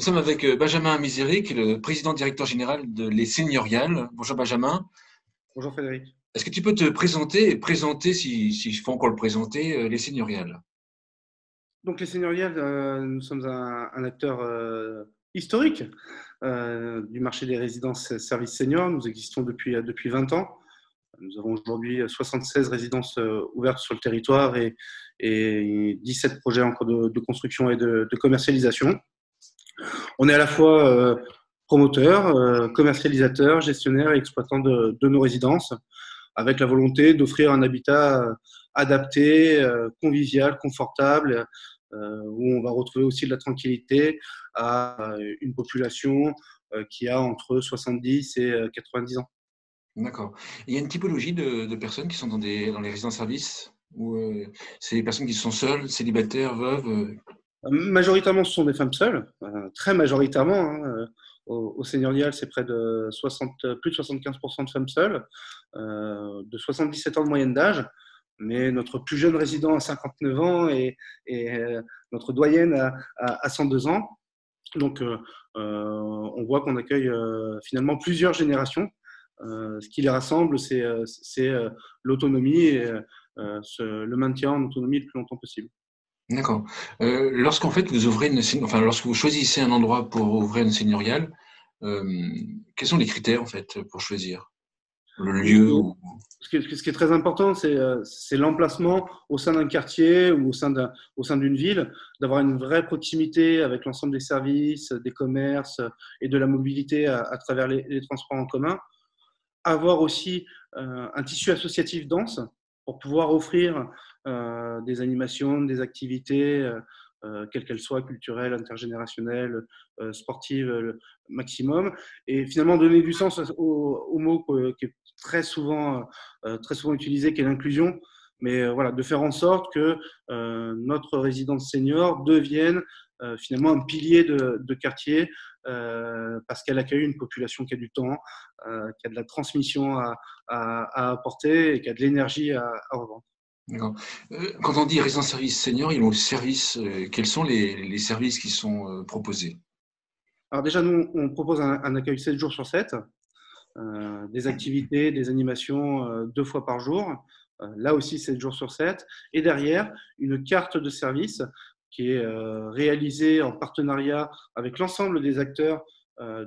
sommes avec Benjamin Miseri, qui est le président directeur général de Les Seigneuriales. Bonjour Benjamin. Bonjour Frédéric. Est-ce que tu peux te présenter et présenter, si je faut encore le présenter, Les Seigneuriales? Donc les Seigneuriales, nous sommes un acteur historique du marché des résidences services seniors. Nous existons depuis 20 ans. Nous avons aujourd'hui 76 résidences ouvertes sur le territoire et 17 projets en cours de construction et de commercialisation. On est à la fois promoteur, commercialisateur, gestionnaire et exploitant de nos résidences, avec la volonté d'offrir un habitat adapté, convivial, confortable, où on va retrouver aussi de la tranquillité à une population qui a entre 70 et 90 ans. D'accord. Il y a une typologie de personnes qui sont dans les résidences-services ou c'est des personnes qui sont seules, célibataires, veuves Majoritairement, ce sont des femmes seules, très majoritairement. Hein, au Seigneurial, c'est près de 60, plus de 75% de femmes seules, de 77 ans de moyenne d'âge. Mais notre plus jeune résident a 59 ans et notre doyenne a 102 ans. Donc, on voit qu'on accueille finalement plusieurs générations. Ce qui les rassemble, c'est l'autonomie et le maintien en autonomie le plus longtemps possible. D'accord. Lorsqu'en fait vous ouvrez enfin lorsque vous choisissez un endroit pour ouvrir une seigneuriale, euh, quels sont les critères en fait pour choisir le lieu ou... Ce qui est très important, c'est l'emplacement au sein d'un quartier ou au sein d'une ville, d'avoir une vraie proximité avec l'ensemble des services, des commerces et de la mobilité à travers les transports en commun. Avoir aussi un tissu associatif dense pour pouvoir offrir des animations, des activités, quelles qu'elles soient, culturelles, intergénérationnelles, sportives, le maximum. Et finalement, donner du sens au mot qui est très souvent utilisé, qui est l'inclusion. Mais voilà, de faire en sorte que notre résidence senior devienne finalement un pilier de quartier parce qu'elle accueille une population qui a du temps, qui a de la transmission à apporter et qui a de l'énergie à revendre. D'accord. Quand on dit résidence-service senior, ils ont le service. Quels sont les services qui sont proposés? Alors déjà, nous, on propose un accueil 7 jours sur 7, des activités, des animations 2 fois par jour, là aussi 7 jours sur 7. Et derrière, une carte de service qui est réalisée en partenariat avec l'ensemble des acteurs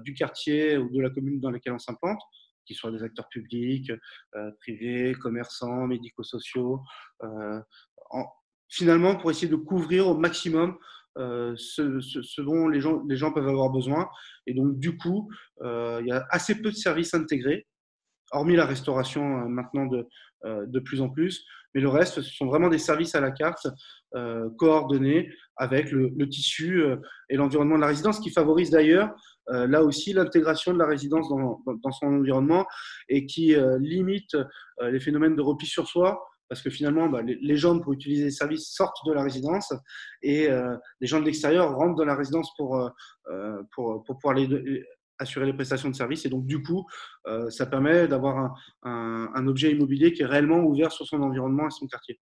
du quartier ou de la commune dans laquelle on s'implante, qui soient des acteurs publics, privés, commerçants, médico-sociaux, euh, en, finalement pour essayer de couvrir au maximum ce dont les gens peuvent avoir besoin. Et donc, du coup, il y a assez peu de services intégrés, hormis la restauration maintenant de plus en plus. Mais le reste, ce sont vraiment des services à la carte, coordonnés avec le tissu et l'environnement de la résidence, qui favorise d'ailleurs là aussi l'intégration de la résidence dans son environnement et qui limite les phénomènes de repli sur soi. Parce que finalement, les gens pour utiliser les services sortent de la résidence et les gens de l'extérieur rentrent dans la résidence pour pouvoir assurer les prestations de services. Et donc, du coup, ça permet d'avoir un objet immobilier qui est réellement ouvert sur son environnement et son quartier.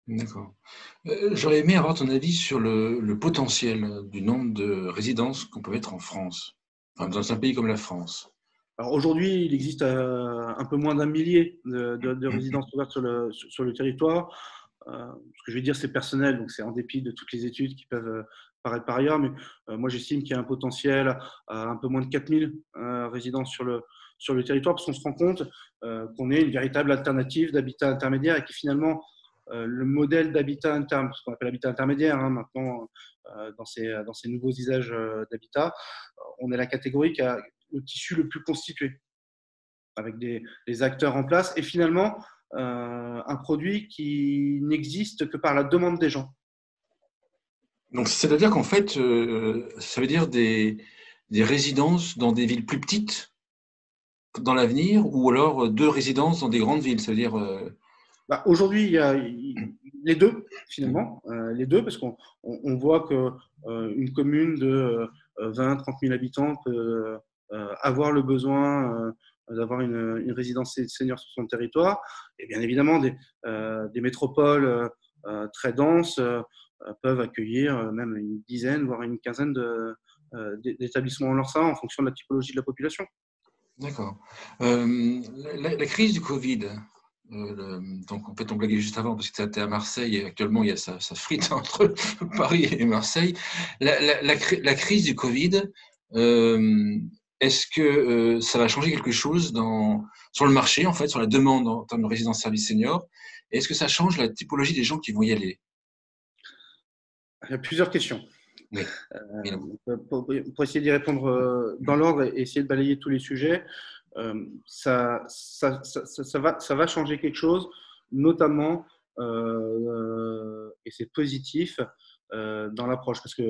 D'accord. J'aurais aimé avoir ton avis sur le potentiel du nombre de résidences qu'on peut mettre en France, enfin, dans un pays comme la France. Alors aujourd'hui, il existe un peu moins d'un millier de résidences ouvertes sur le territoire. Ce que je vais dire, c'est personnel, donc c'est en dépit de toutes les études qui peuvent paraître par ailleurs, mais moi j'estime qu'il y a un potentiel à un peu moins de 4000 résidences sur le territoire, parce qu'on se rend compte qu'on est une véritable alternative d'habitat intermédiaire et qui finalement, le modèle d'habitat interne, ce qu'on appelle habitat intermédiaire maintenant dans ces nouveaux usages d'habitat, on est la catégorie qui a le tissu le plus constitué, avec des acteurs en place et finalement un produit qui n'existe que par la demande des gens. Donc, c'est-à-dire qu'en fait, ça veut dire des résidences dans des villes plus petites dans l'avenir, ou alors deux résidences dans des grandes villes. Ça veut dire, Aujourd'hui, il y a les deux, finalement, les deux, parce qu'on voit qu'une commune de 20-30 000 habitants peut avoir le besoin d'avoir une résidence senior sur son territoire. Et bien évidemment, des métropoles très denses peuvent accueillir même une dizaine, voire une quinzaine d'établissements en leur sein en fonction de la typologie de la population. D'accord. La crise du Covid, donc en fait on blaguait juste avant parce que tu étais à Marseille et actuellement il y a ça frite entre Paris et Marseille. La crise du Covid, est-ce que ça va changer quelque chose sur le marché, en fait, sur la demande en termes de résidence service senior? Et est-ce que ça change la typologie des gens qui vont y aller? Il y a plusieurs questions. Oui. Pour essayer d'y répondre dans l'ordre et essayer de balayer tous les sujets, ça va changer quelque chose, notamment, et c'est positif, dans l'approche, parce que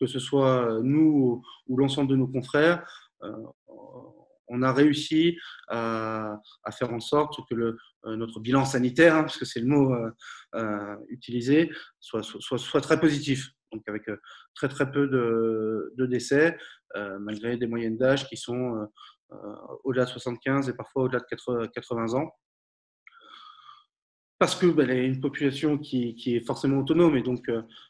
ce soit nous ou l'ensemble de nos confrères, on a réussi à faire en sorte que notre bilan sanitaire, parce que c'est le mot utilisé, soit très positif. Donc avec très très peu de décès, malgré des moyennes d'âge qui sont au-delà de 75 et parfois au-delà de 80 ans. Parce que il y a une population qui est forcément autonome et donc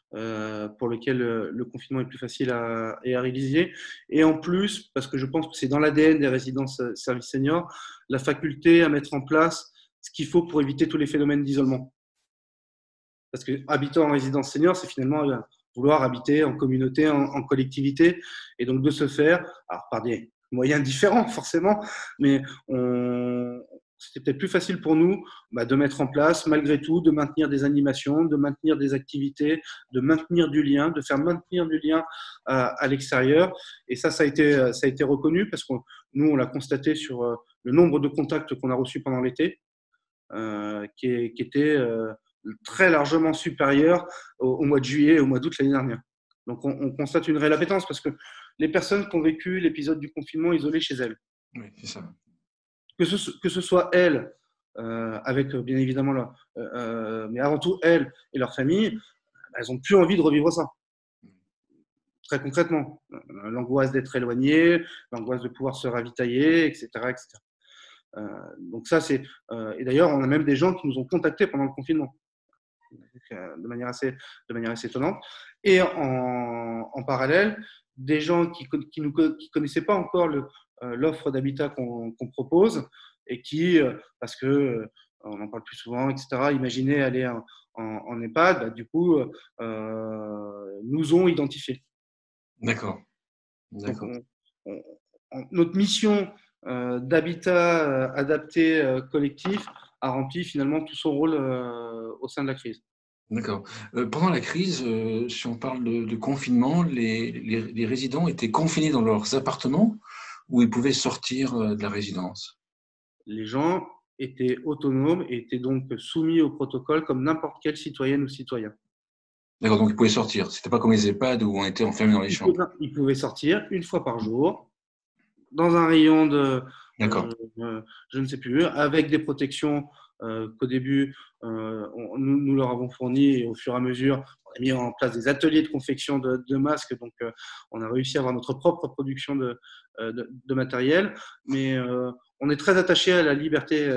pour lequel le confinement est plus facile à réaliser. Et en plus, parce que je pense que c'est dans l'ADN des résidences services seniors, la faculté à mettre en place ce qu'il faut pour éviter tous les phénomènes d'isolement. Parce que habiter en résidence senior, c'est finalement vouloir habiter en communauté, en collectivité, et donc de ce faire, alors par des moyens différents forcément, mais c'était peut-être plus facile pour nous de mettre en place, malgré tout, de maintenir des animations, de maintenir des activités, de maintenir du lien, de faire maintenir du lien à l'extérieur. Et ça a été reconnu parce que nous, on l'a constaté sur le nombre de contacts qu'on a reçus pendant l'été, qui était très largement supérieur au mois de juillet et au mois d'août l'année dernière. Donc on constate une réelle appétence parce que les personnes qui ont vécu l'épisode du confinement isolées chez elles, oui, c'est ça. Que ce soit elles, avec bien évidemment mais avant tout elles et leur famille, elles n'ont plus envie de revivre ça. Très concrètement, l'angoisse d'être éloigné, l'angoisse de pouvoir se ravitailler, etc. etc. Donc ça, c'est et d'ailleurs, on a même des gens qui nous ont contactés pendant le confinement, de manière assez étonnante. Et en parallèle, des gens qui connaissaient pas encore l'offre d'habitat qu'on propose et qui, parce que on en parle plus souvent, etc., imaginaient aller en EHPAD, du coup, nous ont identifiés. D'accord. Donc, notre mission d'habitat adapté collectif a rempli finalement tout son rôle au sein de la crise. D'accord. Pendant la crise, si on parle de confinement, les résidents étaient confinés dans leurs appartements ou ils pouvaient sortir de la résidence? Les gens étaient autonomes et étaient donc soumis au protocole comme n'importe quelle citoyenne ou citoyen. D'accord, donc ils pouvaient sortir. C'était pas comme les EHPAD où on était enfermés dans les chambres. Ils pouvaient sortir une fois par jour, dans un rayon de, D'accord. je ne sais plus, avec des protections qu'au début, nous leur avons fournies et au fur et à mesure, on a mis en place des ateliers de confection de masques. Donc, on a réussi à avoir notre propre production de matériel. Mais on est très attaché à la liberté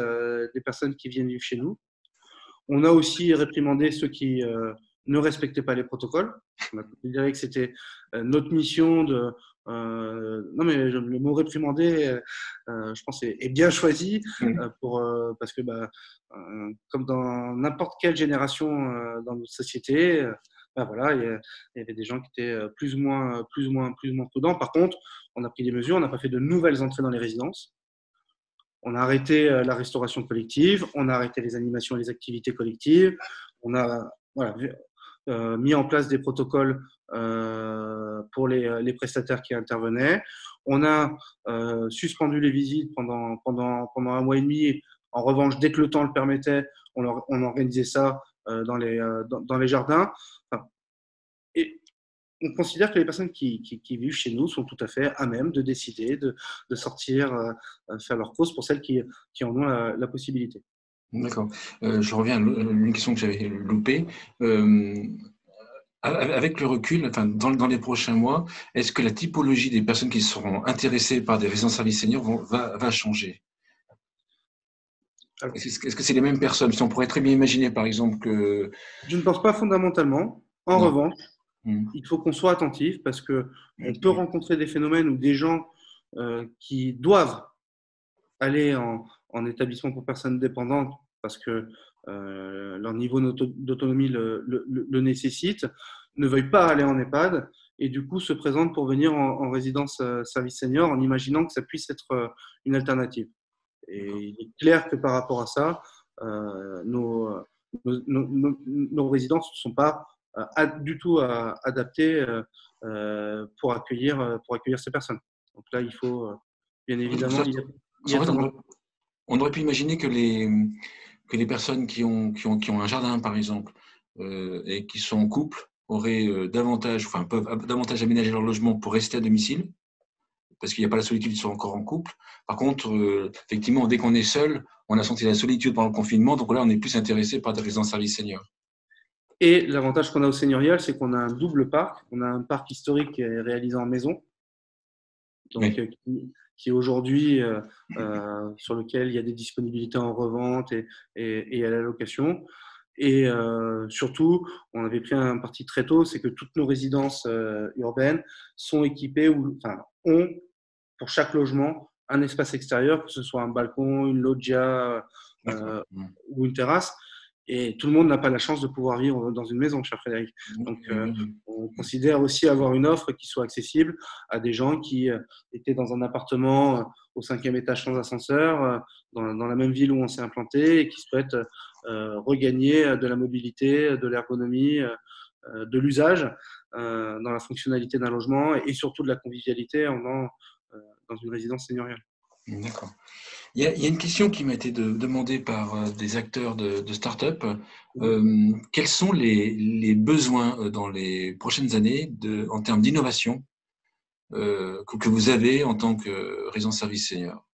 des personnes qui viennent vivre chez nous. On a aussi réprimandé ceux qui ne respectaient pas les protocoles. On a considéré que c'était notre mission de. Non, mais le mot réprimander, je pense, est bien choisi parce que, comme dans n'importe quelle génération dans notre société, voilà, il y avait des gens qui étaient plus ou moins prudents. Par contre, on a pris des mesures, on n'a pas fait de nouvelles entrées dans les résidences. On a arrêté la restauration collective, on a arrêté les animations et les activités collectives, on a mis en place des protocoles pour les prestataires qui intervenaient. On a suspendu les visites pendant un mois et demi. En revanche, dès que le temps le permettait, on organisait ça dans les jardins. Et on considère que les personnes qui vivent chez nous sont tout à fait à même de décider de sortir, faire leur cause pour celles qui en ont la possibilité. D'accord. Je reviens à une question que j'avais loupée. Avec le recul, enfin, dans les prochains mois, est-ce que la typologie des personnes qui seront intéressées par des résidences services seniors va changer? Est-ce que c'est les mêmes personnes? On pourrait très bien imaginer, par exemple, que… Je ne pense pas fondamentalement. En Non. revanche, il faut qu'on soit attentif parce qu'on peut rencontrer des phénomènes où des gens qui doivent aller en établissement pour personnes dépendantes parce que leur niveau d'autonomie le nécessite, ne veuillent pas aller en EHPAD et du coup se présentent pour venir en résidence service senior en imaginant que ça puisse être une alternative. Et il est clair que par rapport à ça, nos résidences ne sont pas du tout adaptées pour accueillir ces personnes. Donc là, il faut bien évidemment y En fait, être on aurait pu imaginer que les personnes qui ont un jardin, par exemple, et qui sont en couple, peuvent davantage aménager leur logement pour rester à domicile, parce qu'il n'y a pas la solitude, ils sont encore en couple. Par contre, effectivement, dès qu'on est seul, on a senti la solitude pendant le confinement, donc là, on est plus intéressé par des résidences services seniors. Et l'avantage qu'on a au seigneurial, c'est qu'on a un double parc. On a un parc historique qui est réalisé en maison, donc Oui. qui est aujourd'hui sur lequel il y a des disponibilités en revente et à la location. Et surtout, on avait pris un parti très tôt, c'est que toutes nos résidences urbaines sont équipées ont pour chaque logement un espace extérieur, que ce soit un balcon, une loggia ou une terrasse. Et tout le monde n'a pas la chance de pouvoir vivre dans une maison, cher Frédéric. Donc, on considère aussi avoir une offre qui soit accessible à des gens qui étaient dans un appartement au 5e étage sans ascenseur, dans la même ville où on s'est implanté et qui souhaitent regagner de la mobilité, de l'ergonomie, de l'usage dans la fonctionnalité d'un logement et surtout de la convivialité dans une résidence seigneuriale. D'accord. Il y a une question qui m'a été demandée par des acteurs de start-up. Quels sont les besoins dans les prochaines années en termes d'innovation que vous avez en tant que résidence service senior?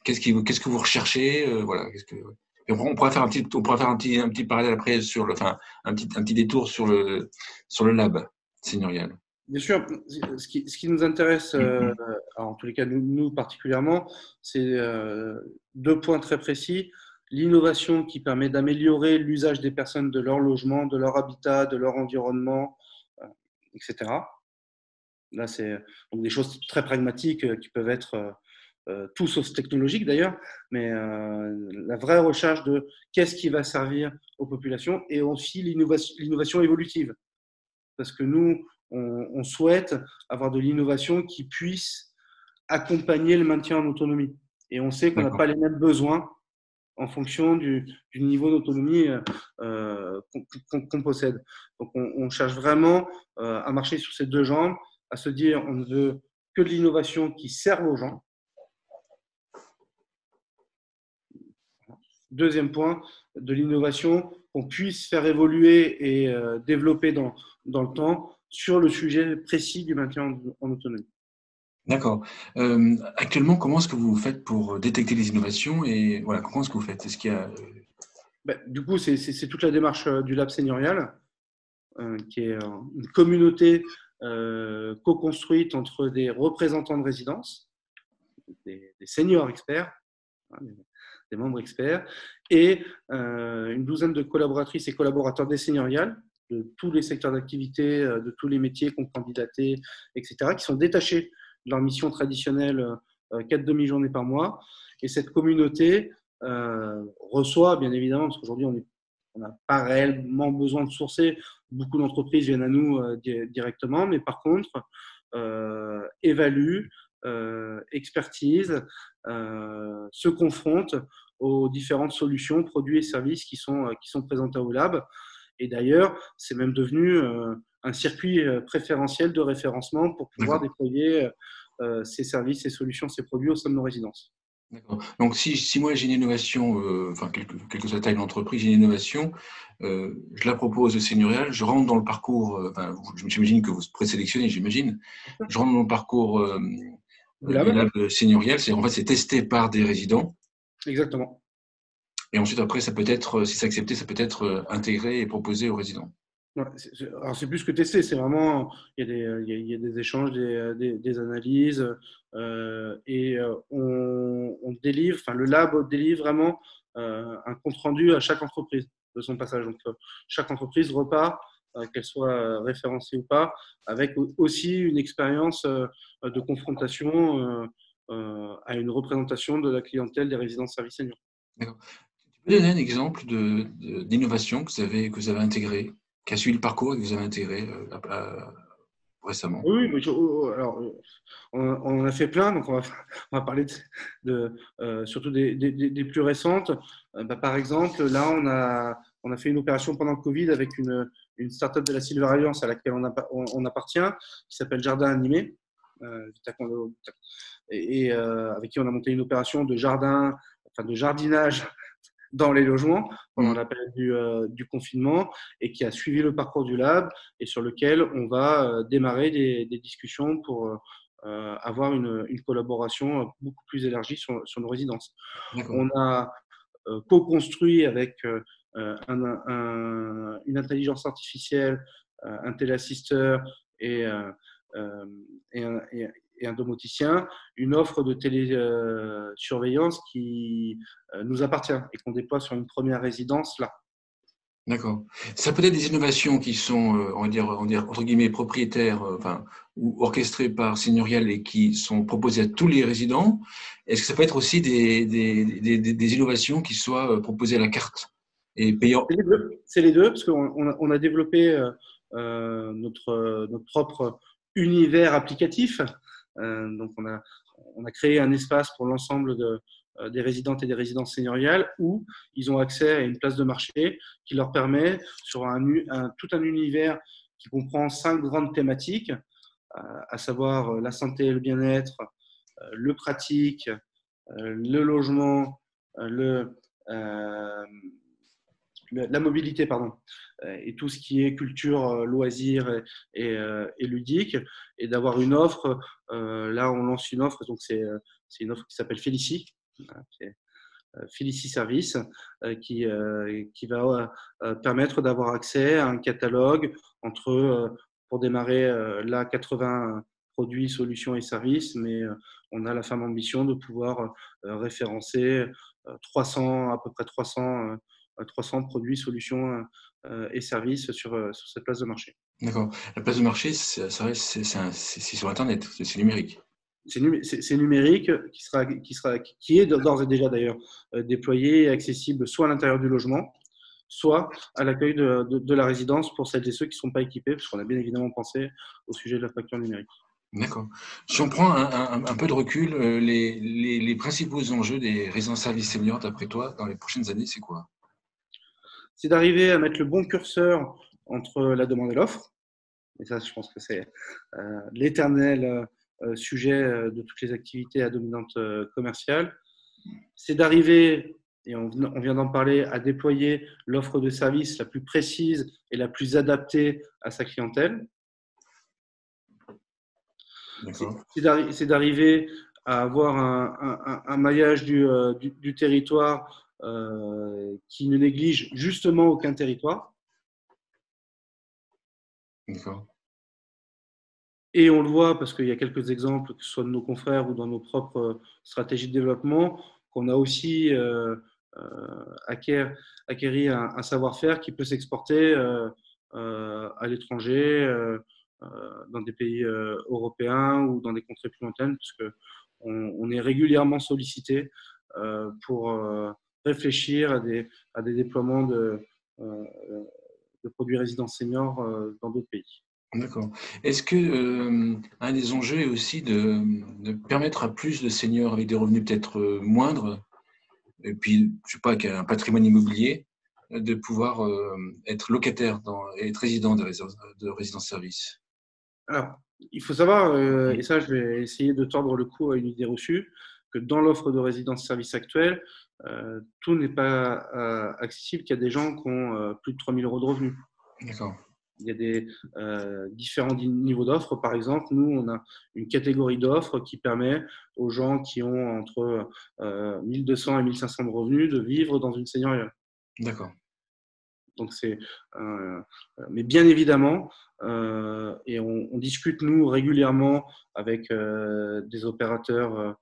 Qu'est-ce que vous recherchez? Voilà. On pourrait faire un petit parallèle après un petit détour sur le lab seigneurial. Bien sûr, ce qui nous intéresse, en tous les cas nous particulièrement, c'est deux points très précis. L'innovation qui permet d'améliorer l'usage des personnes de leur logement, de leur habitat, de leur environnement, etc. Là, c'est donc des choses très pragmatiques qui peuvent être tout sauf technologiques d'ailleurs, mais la vraie recherche de qu'est-ce qui va servir aux populations et aussi l'innovation évolutive. Parce que nous, on souhaite avoir de l'innovation qui puisse accompagner le maintien en autonomie. Et on sait qu'on n'a pas les mêmes besoins en fonction du niveau d'autonomie qu'on possède. Donc on cherche vraiment à marcher sur ces deux jambes, à se dire on ne veut que de l'innovation qui serve aux gens. Deuxième point, de l'innovation qu'on puisse faire évoluer et développer dans le temps sur le sujet précis du maintien en autonomie. D'accord. Actuellement, comment est-ce que vous faites pour détecter les innovations et voilà, comment est-ce que vous faites? Est-ce qu'il y a Du coup, c'est toute la démarche du Lab Seigneurial, qui est une communauté co-construite entre des représentants de résidence, des seniors experts, des membres experts, et une douzaine de collaboratrices et collaborateurs des seigneuriales, de tous les secteurs d'activité, de tous les métiers qui ont candidaté, etc., qui sont détachés de leur mission traditionnelle 4 demi-journées par mois. Et cette communauté reçoit, bien évidemment, parce qu'aujourd'hui, on n'a pas réellement besoin de sourcer, beaucoup d'entreprises viennent à nous directement, mais par contre, évaluent, expertise, se confrontent aux différentes solutions, produits et services qui sont présentés au lab. Et d'ailleurs, c'est même devenu un circuit préférentiel de référencement pour pouvoir déployer ces services, ces solutions, ces produits au sein de nos résidences. D'accord. Donc, si moi j'ai une innovation, quelle que soit la taille de l'entreprise, j'ai une innovation, je la propose au seigneurial, je rentre dans le parcours, j'imagine que vous présélectionnez, j'imagine, je rentre dans le parcours du lab seigneurial, en fait, c'est testé par des résidents. Exactement. Et ensuite, après, ça peut être, si c'est accepté, ça peut être intégré et proposé aux résidents. Ouais, alors, c'est plus que tester, c'est vraiment, il y a des échanges, des analyses, et on délivre, le lab délivre vraiment un compte rendu à chaque entreprise de son passage. Donc, chaque entreprise repart qu'elle soit référencée ou pas, avec aussi une expérience de confrontation à une représentation de la clientèle des résidences services seniors. D'accord. Tu peux donner un exemple d'innovation que vous avez intégré, qui a suivi le parcours et que vous avez intégré récemment? Oui, mais alors, on en a fait plein, donc on va parler surtout des plus récentes. Par exemple, là, on a fait une opération pendant le Covid avec une startup de la Silver Alliance à laquelle on appartient, qui s'appelle Jardin Animé, et avec qui on a monté une opération de jardinage dans les logements pendant la période du confinement et qui a suivi le parcours du lab et sur lequel on va démarrer des discussions pour avoir une collaboration beaucoup plus élargie sur nos résidences. On a co-construit avec une intelligence artificielle, un téléassisteur et, et, un, et un domoticien, une offre de télésurveillance qui nous appartient et qu'on déploie sur une première résidence là. D'accord. Ça peut être des innovations qui sont, on va dire, entre guillemets, propriétaires, ou orchestrées par Seigneurial et qui sont proposées à tous les résidents. Est-ce que ça peut être aussi des innovations qui soient proposées à la carte et payantes? C'est les deux, parce qu'on a développé notre propre univers applicatif. Donc, on a créé un espace pour l'ensemble des résidentes et des résidences seigneuriales où ils ont accès à une place de marché qui leur permet, sur tout un univers qui comprend 5 grandes thématiques, à savoir la santé et le bien-être, le pratique, le logement, la mobilité, pardon, et tout ce qui est culture, loisirs et ludique, et d'avoir une offre. Là, on lance une offre, donc c'est une offre qui s'appelle Félicie, Félicie Service, qui va permettre d'avoir accès à un catalogue pour démarrer, là, 80 produits, solutions et services, mais on a la ferme ambition de pouvoir référencer 300, à peu près 300 produits, solutions et services sur cette place de marché. D'accord. La place de marché, c'est sur Internet, c'est numérique. C'est numérique qui est d'ores et déjà d'ailleurs déployé et accessible soit à l'intérieur du logement, soit à l'accueil de la résidence pour celles et ceux qui ne sont pas équipés, parce qu'on a bien évidemment pensé au sujet de la facture numérique. D'accord. Si on prend un peu de recul, les principaux enjeux des résidences services seniors, d'après toi, dans les prochaines années, c'est quoi? C'est d'arriver à mettre le bon curseur entre la demande et l'offre. Et ça, je pense que c'est l'éternel sujet de toutes les activités à dominante commerciale. C'est d'arriver, et on vient d'en parler, à déployer l'offre de service la plus précise et la plus adaptée à sa clientèle. C'est d'arriver à avoir un maillage du territoire qui ne néglige justement aucun territoire. D'accord. Et on le voit parce qu'il y a quelques exemples, que ce soit de nos confrères ou dans nos propres stratégies de développement, qu'on a aussi acquéri un savoir-faire qui peut s'exporter à l'étranger, dans des pays européens ou dans des contrées plus lointaines, parce qu'on est régulièrement sollicité pour réfléchir à des déploiements de produits résidents seniors dans d'autres pays. D'accord. Est-ce que un des enjeux est aussi de permettre à plus de seniors avec des revenus peut-être moindres, et puis, je sais pas, qui a un patrimoine immobilier, de pouvoir être locataire et être résident de résidence-service? Alors, il faut savoir, et ça, je vais essayer de tordre le cou à une idée reçue, que dans l'offre de résidence-service actuelle, tout n'est pas accessible qu'il y a des gens qui ont plus de 3 000 euros de revenus. D'accord. Il y a des différents niveaux d'offres. Par exemple, nous, on a une catégorie d'offres qui permet aux gens qui ont entre 1 200 et 1 500 de revenus de vivre dans une seigneuriale. D'accord. Donc mais bien évidemment, et on discute nous régulièrement avec des opérateurs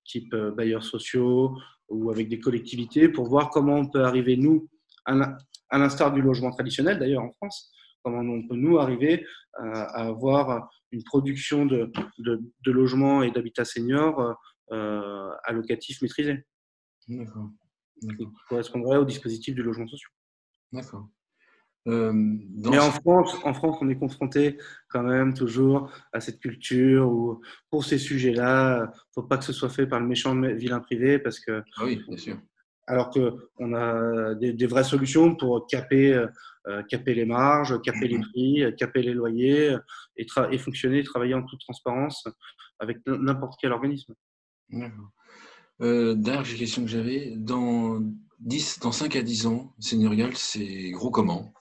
type bailleurs sociaux ou avec des collectivités pour voir comment on peut arriver nous, à l'instar du logement traditionnel d'ailleurs en France, comment on peut nous arriver à avoir une production de logements et d'habitat senior allocatif maîtrisé, D'accord. qui D'accord. correspondrait au dispositif du logement social. D'accord. Mais en France, on est confronté quand même toujours à cette culture où, pour ces sujets-là, il ne faut pas que ce soit fait par le méchant vilain privé, parce que, Ah oui, bien sûr. alors qu'on a des vraies solutions pour caper les marges, caper les prix, caper les loyers et fonctionner, travailler en toute transparence avec n'importe quel organisme. D'accord. Dernière question que j'avais, dans 5 à 10 ans, Seigneurial, c'est gros comment?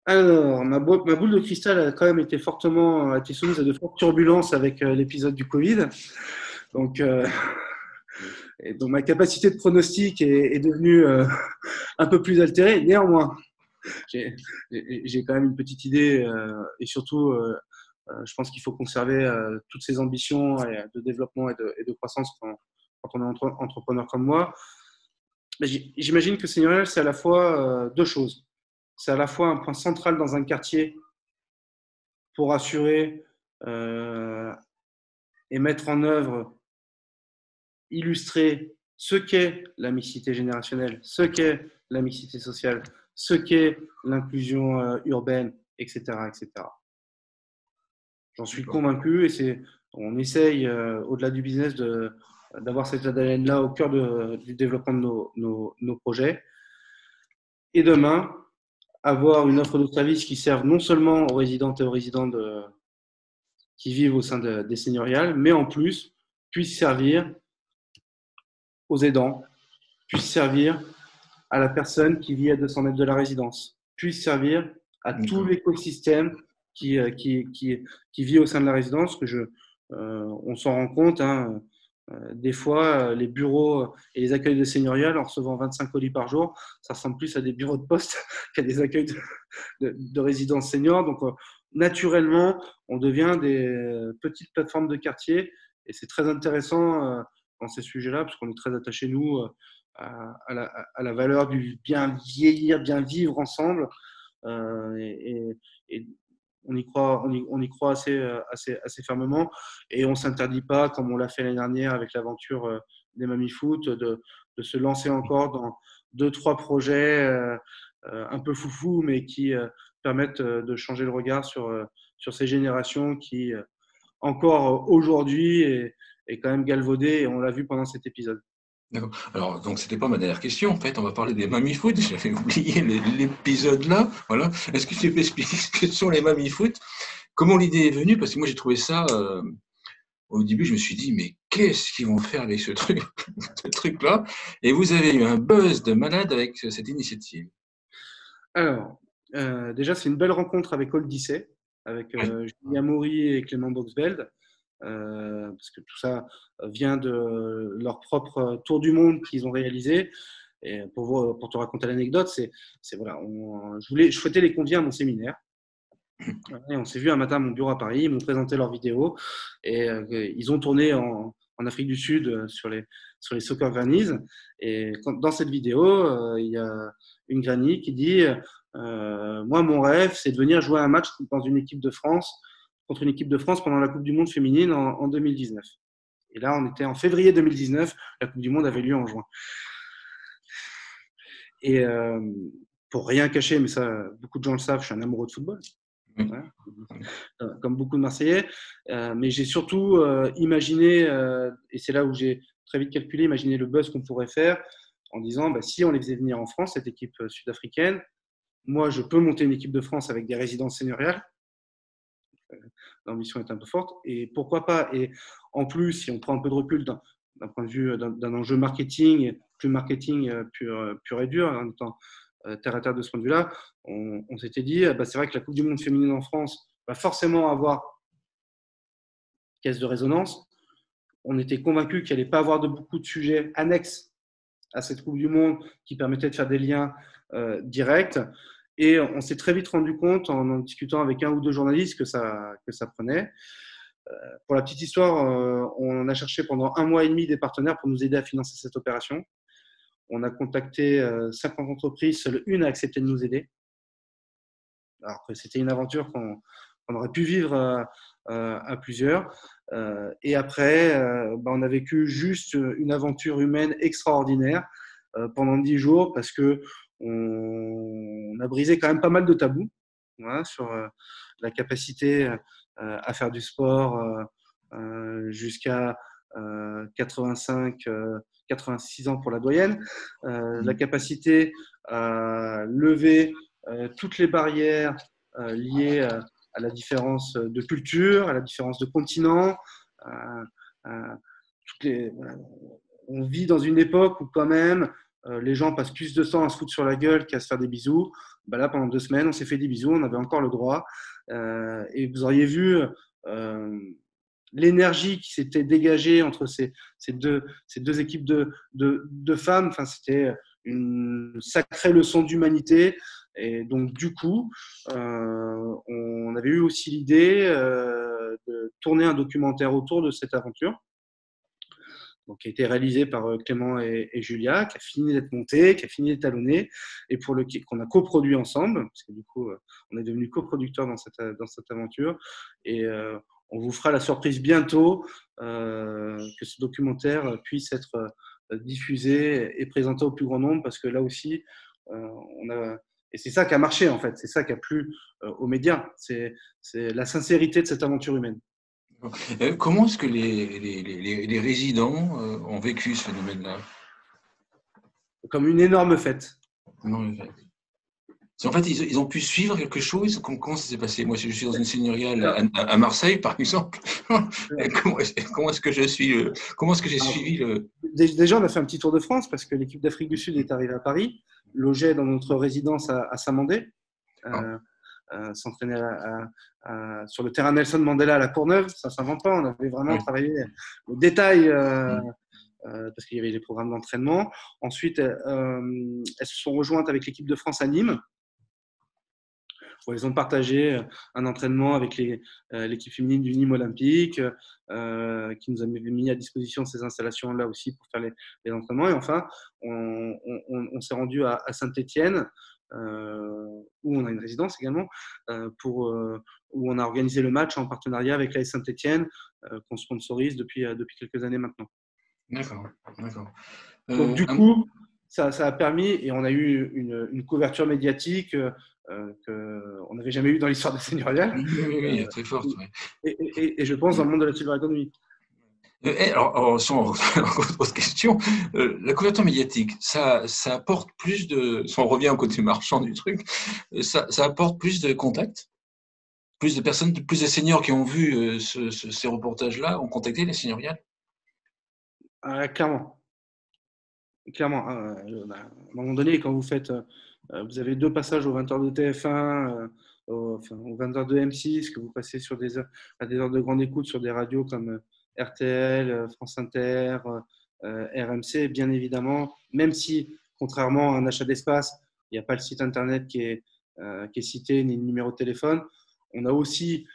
Alors, ma boule de cristal a quand même été soumise à de fortes turbulences avec l'épisode du Covid. Donc, donc, ma capacité de pronostic est devenue un peu plus altérée. Néanmoins, j'ai quand même une petite idée et surtout, je pense qu'il faut conserver toutes ces ambitions de développement et de croissance quand on est entrepreneur comme moi. J'imagine que Seigneurial, c'est à la fois deux choses. C'est à la fois un point central dans un quartier pour assurer et mettre en œuvre, illustrer ce qu'est la mixité générationnelle, ce qu'est la mixité sociale, ce qu'est l'inclusion urbaine, etc., etc. J'en suis convaincu et on essaye, au-delà du business, d'avoir cette ADN-là au cœur du développement de nos projets. Et demain, avoir une offre de service qui serve non seulement aux résidentes et aux résidents qui vivent au sein des seigneuriales, mais en plus puisse servir aux aidants, puisse servir à la personne qui vit à 200 mètres de la résidence, puisse servir à tout l'écosystème qui vit au sein de la résidence, on s'en rend compte, hein, des fois, les bureaux et les accueils de seigneurial, en recevant 25 colis par jour, ça ressemble plus à des bureaux de poste qu'à des accueils de résidences seniors. Donc, naturellement, on devient des petites plateformes de quartier et c'est très intéressant dans ces sujets-là, parce qu'on est très attachés, nous, à la valeur du bien vieillir, bien vivre ensemble. Et on y croit assez fermement et on ne s'interdit pas, comme on l'a fait l'année dernière avec l'aventure des Mamie Foot, de se lancer encore dans 2-3 projets un peu foufou, mais qui permettent de changer le regard sur ces générations qui, encore aujourd'hui, est quand même galvaudée et on l'a vu pendant cet épisode. D'accord. Alors, donc, c'était pas ma dernière question. En fait, on va parler des mamie-foot. J'avais oublié l'épisode là. Voilà. Est-ce que tu peux expliquer ce que sont les mamie-foot? Comment l'idée est venue? Parce que moi, j'ai trouvé ça. Au début, je me suis dit, mais qu'est-ce qu'ils vont faire avec ce truc, ce truc-là? Et vous avez eu un buzz de malade avec cette initiative. Alors, déjà, c'est une belle rencontre avec Odyssey, avec Oui. Julien Maury et Clément Boxveld, parce que tout ça vient de leur propre tour du monde qu'ils ont réalisé. Et pour te raconter l'anecdote, voilà, je souhaitais les convier à mon séminaire. Et on s'est vu un matin à mon bureau à Paris, ils m'ont présenté leurs vidéos et ils ont tourné en Afrique du Sud sur les soccer grannies. Et dans cette vidéo, il y a une granny qui dit moi, mon rêve, c'est de venir jouer un match dans une équipe de France, contre une équipe de France pendant la Coupe du Monde féminine en 2019. Et là, on était en février 2019, la Coupe du Monde avait lieu en juin. Et pour rien cacher, mais ça, beaucoup de gens le savent, je suis un amoureux de football. Voilà. Comme beaucoup de Marseillais, mais j'ai surtout imaginé, et c'est là où j'ai très vite calculé, imaginé le buzz qu'on pourrait faire en disant, si on les faisait venir en France, cette équipe sud-africaine, moi je peux monter une équipe de France avec des résidences seigneuriales, l'ambition est un peu forte, et pourquoi pas, et en plus, si on prend un peu de recul d'un point de vue d'un enjeu marketing, plus marketing pur et dur, en étant terre à terre de ce point de vue-là, on s'était dit, c'est vrai que la Coupe du Monde féminine en France va forcément avoir caisse de résonance. On était convaincus qu'il n'allait pas avoir beaucoup de sujets annexes à cette Coupe du Monde qui permettaient de faire des liens directs. Et on s'est très vite rendu compte, en discutant avec un ou deux journalistes, que ça prenait. Pour la petite histoire, on a cherché pendant 1 mois et demi des partenaires pour nous aider à financer cette opération. On a contacté 50 entreprises, seule une a accepté de nous aider. Alors que c'était une aventure qu'on aurait pu vivre à plusieurs. Et après, on a vécu juste une aventure humaine extraordinaire pendant 10 jours parce que on a brisé quand même pas mal de tabous, voilà, sur la capacité à faire du sport jusqu'à 85, 86 ans pour la doyenne, la capacité à lever toutes les barrières liées à la différence de culture, à la différence de continent. Voilà. On vit dans une époque où quand même les gens passent plus de temps à se foutre sur la gueule qu'à se faire des bisous. Là, pendant 2 semaines, on s'est fait des bisous, on avait encore le droit. Et vous auriez vu l'énergie qui s'était dégagée entre ces deux équipes de femmes. Enfin, c'était une sacrée leçon d'humanité. Et donc, du coup, on avait eu aussi l'idée de tourner un documentaire autour de cette aventure, donc, qui a été réalisé par Clément et Julia, qui a fini d'être monté, qui a fini d'étalonner, et qu'on a coproduit ensemble, parce que du coup, on est devenus coproducteurs dans cette aventure. Et on vous fera la surprise bientôt que ce documentaire puisse être diffusé et présenté au plus grand nombre, parce que là aussi, et c'est ça qui a marché en fait, c'est ça qui a plu aux médias, c'est la sincérité de cette aventure humaine. Comment est-ce que les résidents ont vécu ce phénomène-là? Comme une énorme fête. Non, en fait, ils ont pu suivre quelque chose. Comment ça s'est passé? Moi, je suis dans une seigneuriale à Marseille, par exemple. Comment est-ce que comment est-ce que j'ai suivi le… Déjà, on a fait un petit tour de France parce que l'équipe d'Afrique du Sud est arrivée à Paris, logeait dans notre résidence à Saint-Mandé, s'entraînait sur le terrain Nelson Mandela à la Courneuve. Ça ne s'invente pas. On avait vraiment travaillé au détail parce qu'il y avait les programmes d'entraînement. Ensuite, elles se sont rejointes avec l'équipe de France à Nîmes. Ils ont partagé un entraînement avec l'équipe féminine du Nîmes Olympique, qui nous a mis à disposition ces installations-là aussi pour faire les entraînements. Et enfin, on s'est rendu à Saint-Étienne, où on a une résidence également, où on a organisé le match en partenariat avec l'AS Saint-Étienne, qu'on sponsorise depuis quelques années maintenant. D'accord. Donc du coup, ça a permis, et on a eu une couverture médiatique qu'on n'avait jamais eu dans l'histoire de Seigneurial. Oui, très forte. Et je pense dans le monde de la silver economy. Alors, sans autre question, la couverture médiatique, ça apporte plus de… Si on revient au côté marchand du truc, ça apporte plus de contacts, plus de personnes, plus de seniors qui ont vu ces reportages-là ont contacté les seigneuriales? Clairement. À un moment donné, quand vous avez 2 passages aux 20h de TF1, aux 20h de M6, que vous passez à des heures de grande écoute sur des radios comme RTL, France Inter, RMC, bien évidemment, même si, contrairement à un achat d'espace, il n'y a pas le site internet qui est cité, ni le numéro de téléphone, on a aussi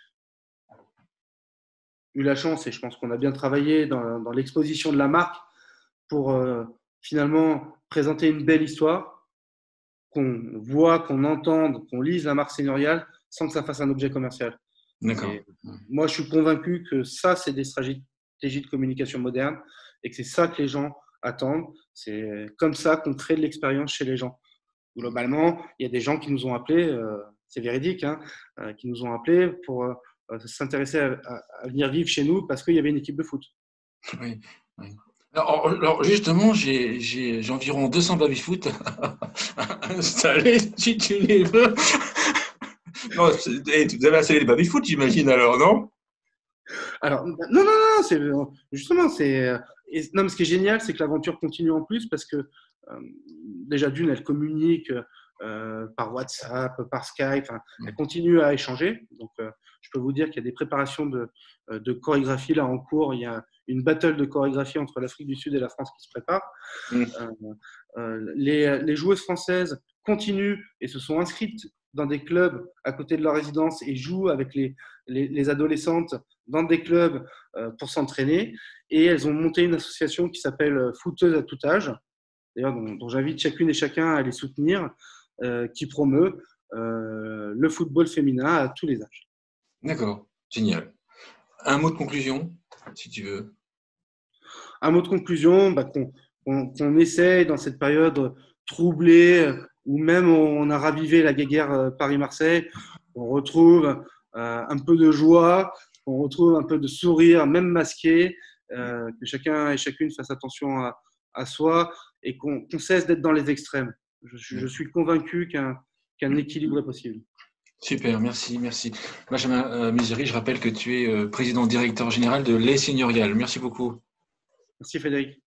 eu la chance, et je pense qu'on a bien travaillé dans l'exposition de la marque pour finalement présenter une belle histoire, qu'on voit, qu'on entende, qu'on lise la marque seigneuriale sans que ça fasse un objet commercial. D'accord. Moi, je suis convaincu que ça, c'est des stratégies de communication moderne et que c'est ça que les gens attendent. C'est comme ça qu'on crée de l'expérience chez les gens. Globalement, il y a des gens qui nous ont appelés, c'est véridique, qui nous ont appelés pour s'intéresser à venir vivre chez nous parce qu'il y avait une équipe de foot. Oui. Alors justement, j'ai environ 200 baby-foot installés, si tu les veux. Non, vous avez installé les baby-foot, j'imagine, alors, non? Alors, non, justement, non, mais ce qui est génial, c'est que l'aventure continue en plus parce que déjà d'une, elle communique par WhatsApp, par Skype, elle continue à échanger. Donc, je peux vous dire qu'il y a des préparations de chorégraphie là en cours. Il y a une battle de chorégraphie entre l'Afrique du Sud et la France qui se prépare. Les joueuses françaises continuent et se sont inscrites dans des clubs à côté de leur résidence et jouent avec les adolescentes dans des clubs pour s'entraîner. Et elles ont monté une association qui s'appelle Footeuses à tout âge, d'ailleurs dont j'invite chacune et chacun à les soutenir, qui promeut le football féminin à tous les âges. D'accord, génial. Un mot de conclusion, si tu veux. Un mot de conclusion, qu'on essaye dans cette période troublée où même on a ravivé la guéguerre Paris-Marseille, on retrouve un peu de joie, on retrouve un peu de sourire, même masqué, que chacun et chacune fasse attention à soi et qu'on cesse d'être dans les extrêmes. Je suis convaincu qu'un équilibre est possible. Super, merci, merci. Benjamin Mésiry, je rappelle que tu es président directeur général de Les Seigneuriales. Merci beaucoup. Merci Frédéric.